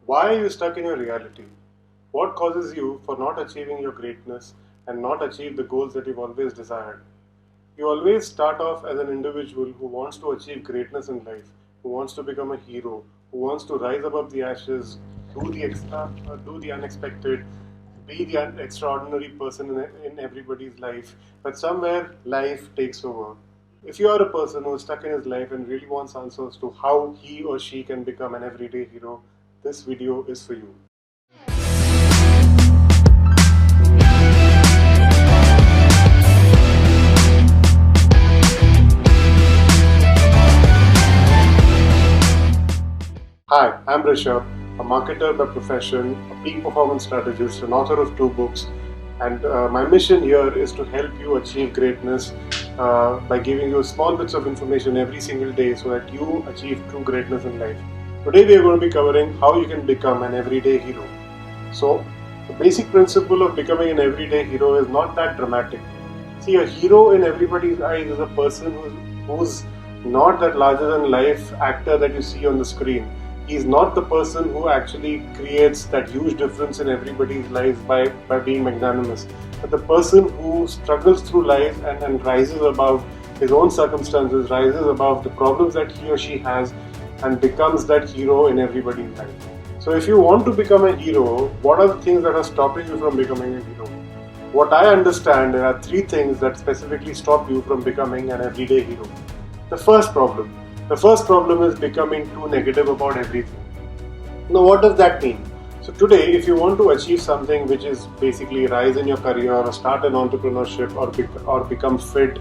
Why are you stuck in your reality? What causes you for not achieving your greatness and not achieve the goals that you've always desired? You always start off as an individual who wants to achieve greatness in life, who wants to become a hero, who wants to rise above the ashes, do the unexpected, be the extraordinary person in everybody's life. But somewhere life takes over. If you are a person who is stuck in his life and really wants answers to how he or she can become an everyday hero, this video is for you. Hi, I'm Rishabh, a marketer by profession, a peak performance strategist, an author of 2 books, and my mission here is to help you achieve greatness by giving you small bits of information every single day so that you achieve true greatness in life. Today we are going to be covering how you can become an everyday hero. So, the basic principle of becoming an everyday hero is not that dramatic. See, a hero in everybody's eyes is a person who's not that larger than life actor that you see on the screen. He's not the person who actually creates that huge difference in everybody's lives by being magnanimous. But the person who struggles through life and rises above his own circumstances, rises above the problems that he or she has, and becomes that hero in everybody's life. So, if you want to become a hero, what are the things that are stopping you from becoming a hero? What I understand, there are 3 things that specifically stop you from becoming an everyday hero. The first problem. The first problem is becoming too negative about everything. Now, what does that mean? So today, if you want to achieve something which is basically rise in your career or start an entrepreneurship or become fit,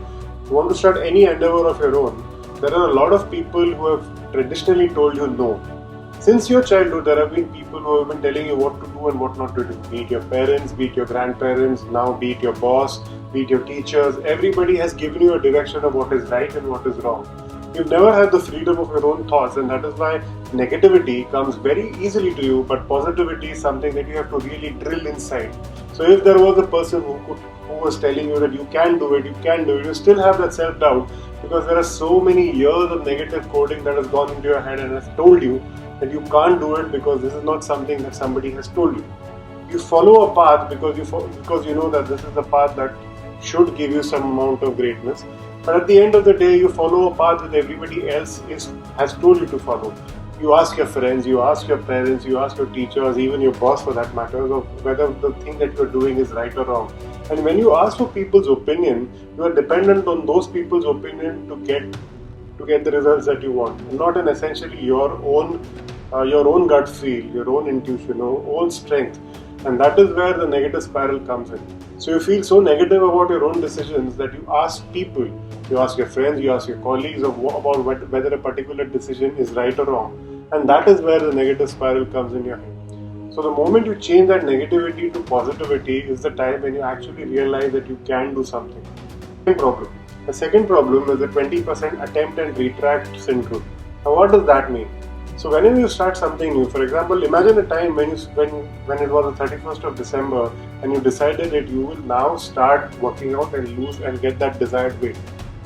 you want to start any endeavor of your own, there are a lot of people who have traditionally told you no. Since your childhood, there have been people who have been telling you what to do and what not to do. Be it your parents, be it your grandparents, now be it your boss, be it your teachers. Everybody has given you a direction of what is right and what is wrong. You've never had the freedom of your own thoughts, and that is why negativity comes very easily to you, but positivity is something that you have to really drill inside. So if there was a person who was telling you that you can do it, you still have that self-doubt because there are so many years of negative coding that has gone into your head and has told you that you can't do it because this is not something that somebody has told you. You follow a path because you know that this is the path that should give you some amount of greatness. But at the end of the day, you follow a path that everybody else has told you to follow. You ask your friends, you ask your parents, you ask your teachers, even your boss for that matter, of whether the thing that you're doing is right or wrong. And when you ask for people's opinion, you are dependent on those people's opinion to get the results that you want, and not in essentially your own gut feel, your own intuition, your own strength. And that is where the negative spiral comes in. So you feel so negative about your own decisions that you ask people, you ask your friends, you ask your colleagues about whether a particular decision is right or wrong. And that is where the negative spiral comes in your head. So the moment you change that negativity to positivity is the time when you actually realize that you can do something. Second problem. The second problem is the 20% attempt and retract syndrome. Now what does that mean? So whenever you start something new, for example, imagine a time when it was the 31st of December and you decided that you will now start working out and lose and get that desired weight.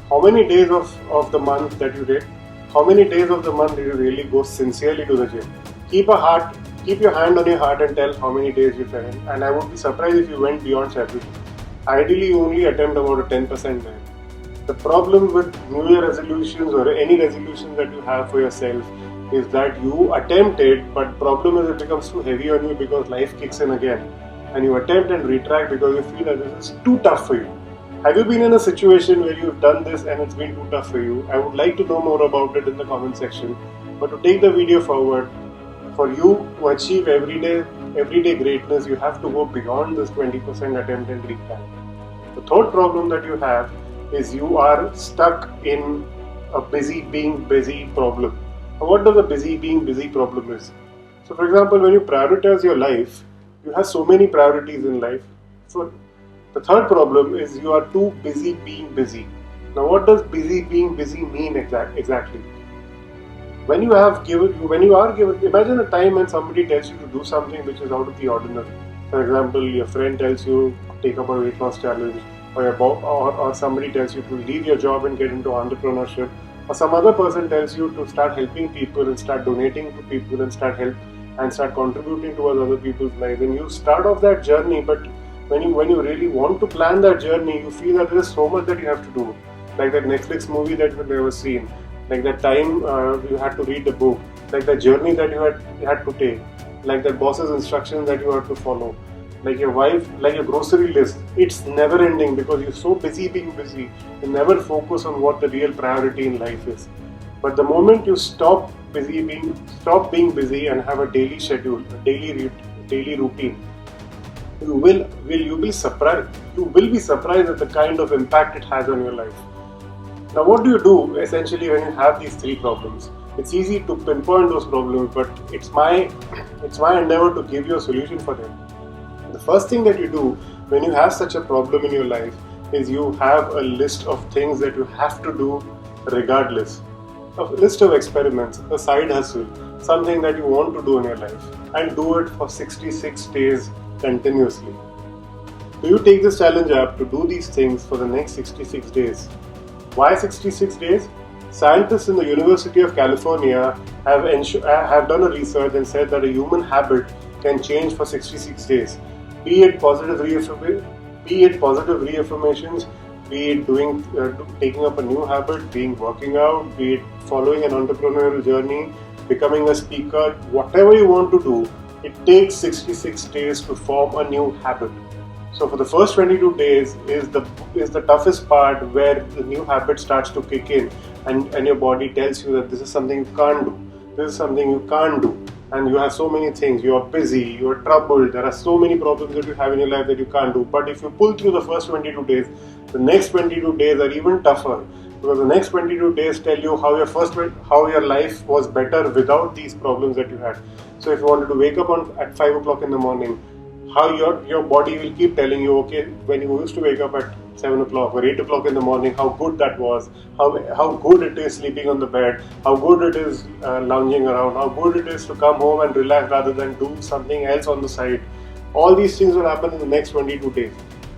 How many days of the month that you did? How many days of the month did you really go sincerely to the gym? Keep your hand on your heart and tell how many days you went. And I would be surprised if you went beyond 70. Ideally, you only attempt about a 10% there. The problem with New Year resolutions or any resolution that you have for yourself is that you attempt it, but problem is it becomes too heavy on you because life kicks in again, and you attempt and retract because you feel that this is too tough for you. Have you been in a situation where you've done this and it's been too tough for you? I would like to know more about it in the comment section. But to take the video forward, for you to achieve everyday greatness, you have to go beyond this 20% attempt and retract. The third problem that you have is you are stuck in a being busy problem. Now, what does a being busy problem is? So, for example, when you prioritize your life, you have so many priorities in life. So, the third problem is you are too busy being busy. Now, what does being busy mean exactly? When you are given, imagine a time when somebody tells you to do something which is out of the ordinary. For example, your friend tells you to take up a weight loss challenge, or somebody tells you to leave your job and get into entrepreneurship, or some other person tells you to start helping people and start donating to people and start and start contributing towards other people's lives. And you start off that journey, but when you really want to plan that journey, you feel that there is so much that you have to do. Like that Netflix movie that you've never seen, like that time you had to read the book, like the journey that you had to take, like that boss's instructions that you had to follow, like your wife, like your grocery list. It's never ending because you're so busy being busy. You never focus on what the real priority in life is. But the moment you stop being busy and have a daily schedule, a daily routine, you'll be surprised. You will be surprised at the kind of impact it has on your life. Now, what do you do essentially when you have these three problems? It's easy to pinpoint those problems, but it's my endeavor to give you a solution for them. The first thing that you do when you have such a problem in your life is you have a list of things that you have to do regardless. A list of experiments, a side hustle, something that you want to do in your life, and do it for 66 days continuously. Do you take this challenge up to do these things for the next 66 days? Why 66 days? Scientists in the University of California have done a research and said that a human habit can change for 66 days. Be it positive reaffirmations, be it taking up a new habit, working out, be it following an entrepreneurial journey, becoming a speaker, whatever you want to do, it takes 66 days to form a new habit. So for the first 22 days is the toughest part, where the new habit starts to kick in and your body tells you that this is something you can't do. This is something you can't do. And you have so many things, you are busy, you are troubled, there are so many problems that you have in your life that you can't do. But if you pull through the first 22 days, the next 22 days are even tougher, because the next 22 days tell you how your life was better without these problems that you had. So if you wanted to wake up at 5 o'clock in the morning, how your body will keep telling you, okay, when you used to wake up at 7 o'clock or 8 o'clock in the morning, how good that was, how good it is sleeping on the bed, how good it is lounging around, how good it is to come home and relax rather than do something else on the side. All these things will happen in the next 22 days.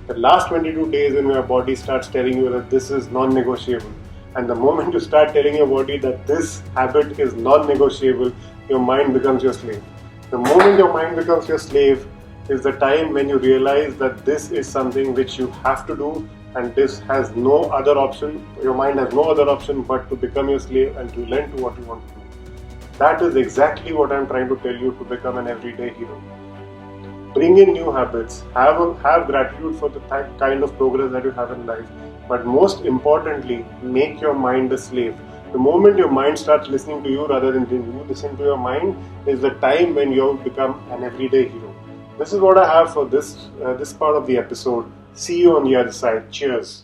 The last 22 days when your body starts telling you that this is non-negotiable. And the moment you start telling your body that this habit is non-negotiable, your mind becomes your slave. The moment your mind becomes your slave is the time when you realize that this is something which you have to do, and this has no other option. Your mind has no other option but to become your slave and to relent to what you want to do. That is exactly what I'm trying to tell you to become an everyday hero. Bring in new habits, have gratitude for the kind of progress that you have in life, but most importantly, make your mind a slave. The moment your mind starts listening to you rather than you listen to your mind is the time when you become an everyday hero. This is what I have for this part of the episode. See you on the other side. Cheers.